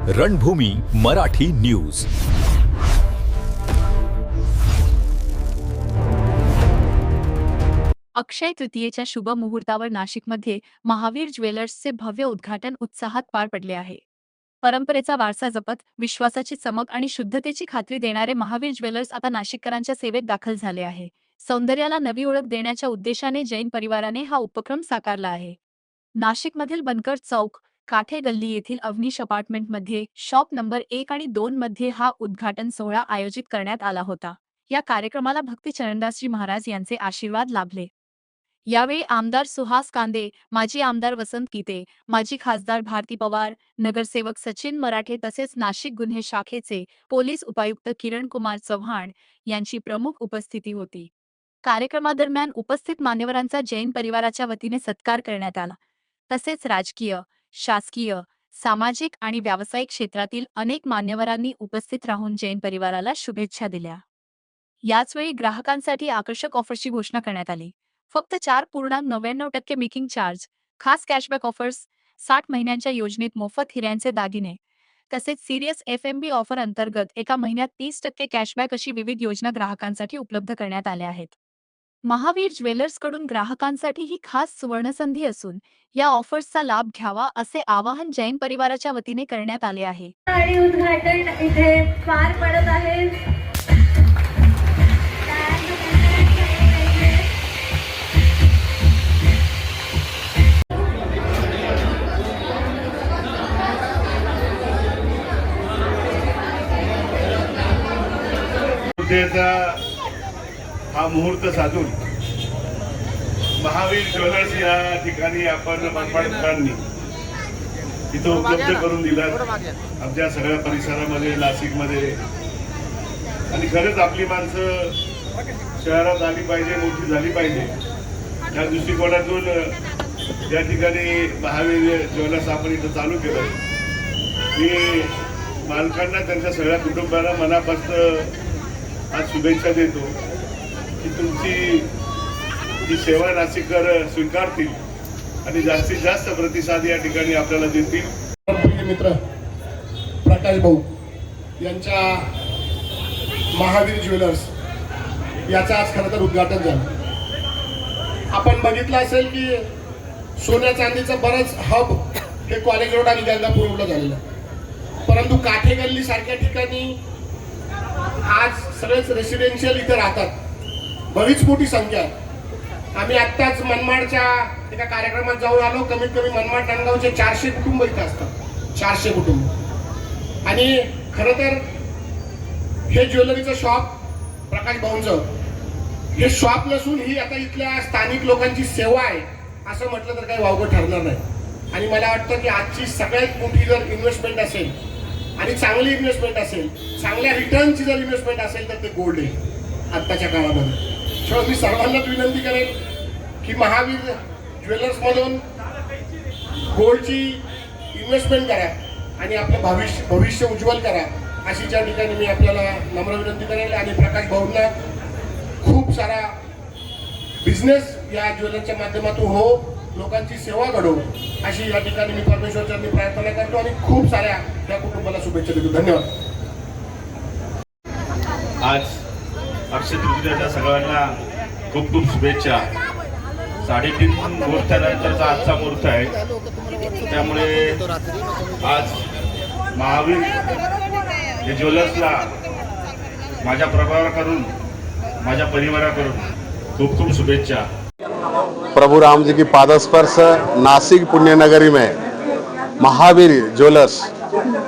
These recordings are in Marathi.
रणभूमी मराठी न्यूज। अक्षय तृतीयेच्या शुभ मुहूर्तावर नाशिकमध्ये महावीर ज्वेलर्सचे भव्य उद्घाटन उत्साहात पार पडले आहे। परंपरेचा वारसा जपत विश्वासाची चमक आणि शुद्धतेची खात्री देणारे महावीर ज्वेलर्स आता नाशिककरांच्या सेवेत दाखल झाले आहे। सौंदर्याला नवी ओळख देण्याच्या उद्देशाने जैन परिवाराने हा उपक्रम साकारला आहे। नाशिकमधील बनकर चौक, काठे गल्ली येथील अवनीश अपार्टमेंटमध्ये शॉप नंबर 1 आणि 2 मध्ये हा उद्घाटन सोहळा आयोजित करण्यात आला होता। या कार्यक्रमाला भक्ती चरणदासजी महाराज यांचे आशीर्वाद लाभले। यावेळी आमदार सुहास कांदे, माजी आमदार वसंत कीते, माजी खासदार भारती पवार, नगरसेवक सचिन मराठे तसेच नाशिक गुन्हे शाखेचे पोलीस उपायुक्त किरण कुमार चव्हाण यांची प्रमुख उपस्थिती होती। कार्यक्रमादरम्यान उपस्थित मान्यवरांचा जैन परिवाराच्या वतीने सत्कार करण्यात आला। तसेच राजकीय, शासकीय, सामाजिक आणि व्यावसायिक क्षेत्रातील अनेक मान्यवरांनी उपस्थित राहून जैन परिवाराला शुभेच्छा दिल्या। याचवेळी ग्राहकांसाठी आकर्षक ऑफर्सची घोषणा करण्यात आली। फक्त 4.99% मेकिंग चार्ज, खास कॅशबॅक ऑफर्स, 60 महिन्यांच्या योजनेत मोफत हिऱ्यांचे दागिने तसेच सिरियस FMB ऑफर अंतर्गत एका महिन्यात 30% कॅशबॅक अशी विविध योजना ग्राहकांसाठी उपलब्ध करण्यात आल्या आहेत। महावीर ज्वेलर्सकडून ग्राहकांसाठी ही खास सुवर्णसंधी असून या ऑफर्सचा लाभ घ्यावा असे आवाहन जैन परिवाराच्या वतीने करण्यात आले आहे। आणि उद्घाटन इथे पार पडत आहे। हा मुहूर्त साधून महावीर ज्वेलर्स या ठिकाणी आपण मनमाडकरांनी इथं उपलब्ध करून दिला आमच्या सगळ्या परिसरामध्ये, नाशिकमध्ये। आणि खरंच आपली माणसं शहरात आली पाहिजे, मोठी झाली पाहिजे या दृष्टिकोनातून या ठिकाणी महावीर ज्वेलर्स आपण इथं चालू केलं। मी मालकांना, त्यांच्या सगळ्या कुटुंबाला मनापासून आज शुभेच्छा देतो की तुमची ही सेवा नाशिककर स्वीकारतील आणि जास्तीत जास्त प्रतिसाद या ठिकाणी आपल्याला देतील। मित्र प्रकाश भाऊ यांच्या महावीर ज्वेलर्स याचं आज खरं तर उद्घाटन झालं। आपण बघितलं असेल की सोन्या चांदीचं बरंच हब हे कॉलेज रोड आणि गंगापूर रोडला झालेलं, परंतु काठे गल्ली सारख्या ठिकाणी आज सगळेच रेसिडेन्शियल इथे राहतात, बरीच मोठी संख्या आहे। आम्ही आत्ताच मनमाडच्या एका कार्यक्रमात जाऊन आलो। कमीत कमी मनमाड नांदगावचे 400 कुटुंब इथे असतात, 400 कुटुंब। आणि खरं तर हे ज्वेलरीचं शॉप प्रकाश भाऊंचं हे शॉप नसून ही आता इथल्या स्थानिक लोकांची सेवा आहे असं म्हटलं तर काही वावगं ठरणार नाही। आणि मला वाटतं की आजची सगळ्यात मोठी जर इन्व्हेस्टमेंट असेल आणि चांगली इन्व्हेस्टमेंट असेल, चांगल्या रिटर्नची जर इन्व्हेस्टमेंट असेल तर ते गोल्ड आहे आत्ताच्या काळामध्ये। शेवटी मी सर्वांनाच विनंती करेन की महावीर ज्वेलर्समधून गोल्डची इन्व्हेस्टमेंट करा आणि आपलं भविष्य उज्ज्वल करा अशी ज्या ठिकाणी मी आपल्याला नम्र विनंती करेल। आणि प्रकाश भाऊंना खूप सारा बिझनेस या ज्वेलरच्या माध्यमातून हो, लोकांची सेवा घडो अशी या ठिकाणी मी परमेश्वरचरणी प्रार्थना करतो आणि खूप साऱ्या या कुटुंबाला शुभेच्छा देतो। धन्यवाद। आज अक्षय तृतीयेच्या सगळ्यांना खूप खूप शुभेच्छा। 3:30 मुहूर्तानंतरचा आजचा मुहूर्त आहे, त्यामुळे आज महावीर या ज्वेलर्सला माझ्या प्रभावाकडून, माझ्या परिवाराकडून खूप खूप शुभेच्छा। प्रभु राम जी की पादस्पर्श नासिक पुण्य नगरी में महावीर ज्वेलर्स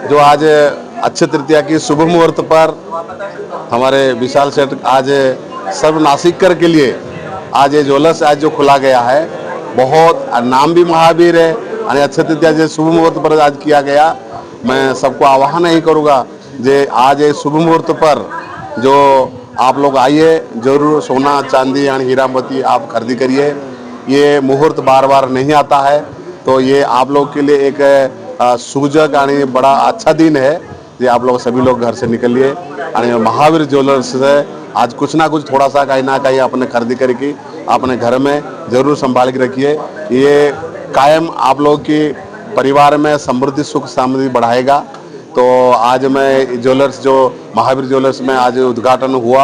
जो आज अक्षय तृतीया की शुभ मुहूर्त पर हमारे विशाल सेठ आज सर्व नासिककर के लिए आज ये ज्वेलर्स आज जो खुला गया है, बहुत नाम भी महावीर है और अक्षय तृतीया जो शुभ मुहूर्त पर आज किया गया। मैं सबको आह्वान नहीं करूँगा जे आज ये शुभ मुहूर्त पर जो आप लोग आइए, जरूर सोना चांदी और हीरा मोती आप खरीदी करिए। ये मुहूर्त बार बार नहीं आता है, तो ये आप लोग के लिए एक सूजक और बड़ा अच्छा दिन है। ये आप लोग सभी लोग घर से निकलिए और महावीर ज्वेलर्स से आज कुछ ना कुछ थोड़ा सा कहीं ना कहीं अपने खरीदी करके अपने घर में ज़रूर संभाल के रखिए। ये कायम आप लोग की परिवार में समृद्धि सुख समृद्धि बढ़ाएगा। तो आज मैं ज्वेलर्स जो महावीर ज्वेलर्स में आज उद्घाटन हुआ,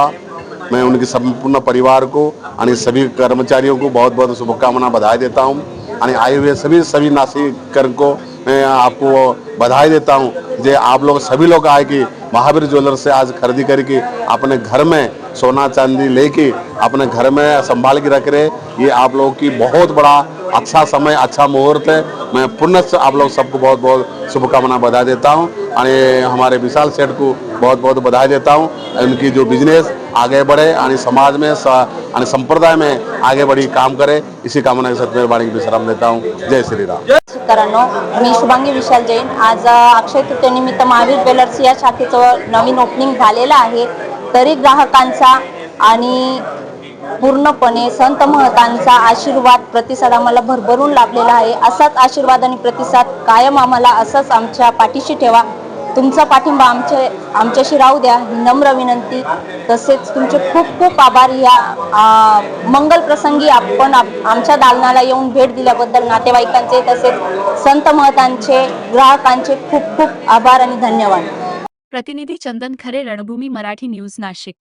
मैं उनके संपूर्ण परिवार को और सभी कर्मचारियों को बहुत बहुत शुभकामना बधाई देता हूं और आए हुए सभी नासिकर को मैं आपको बधाई देता हूं। जे आप लोग सभी लोग आए कि महावीर ज्वेलर्स से आज खरीदी करके अपने घर में सोना चांदी लेके अपने घर में संभाल के रख रहे, ये आप लोगों की बहुत बड़ा अच्छा समय, अच्छा मुहूर्त है। मैं पुनः आप लोग सबको बहुत बहुत शुभकामना बधाई देता हूं और हमारे विशाल सेठ को बहुत बहुत बधाई देता हूं। उनकी जो बिजनेस आगे बढ़े और समाज में और संप्रदाय में आगे बढ़ी काम करे, इसी कामना के साथ मेरी वाणी की विश्राम देता हूं। जय श्री राम। नमस्कारांनो, मी शुभांगी विशाल जैन। आज अक्षय तृतीयेनिमित्त महावीर ज्वेलर्स या शाखेचं नवीन ओपनिंग झालेलं आहे। तरी ग्राहकांचा आणि पूर्णपणे संत महंतांचा आशीर्वाद प्रतिसाद आम्हाला भरभरून लाभलेला आहे। असाच आशीर्वाद आणि प्रतिसाद कायम आम्हाला असाच आमच्या पाठीशी ठेवा। तुमचा पाठिंबा आमच्याशी राहू द्या ही नम्र विनंती। तसेच तुमचे खूप खूप आभार। या मंगल प्रसंगी आपण आमच्या दालनाला येऊन भेट दिल्याबद्दल नातेवाईकांचे तसेच संत महंतांचे, ग्राहकांचे खूप खूप आभार आणि धन्यवाद। प्रतिनिधी चंदन खरे, रणभूमी मराठी न्यूज, नाशिक।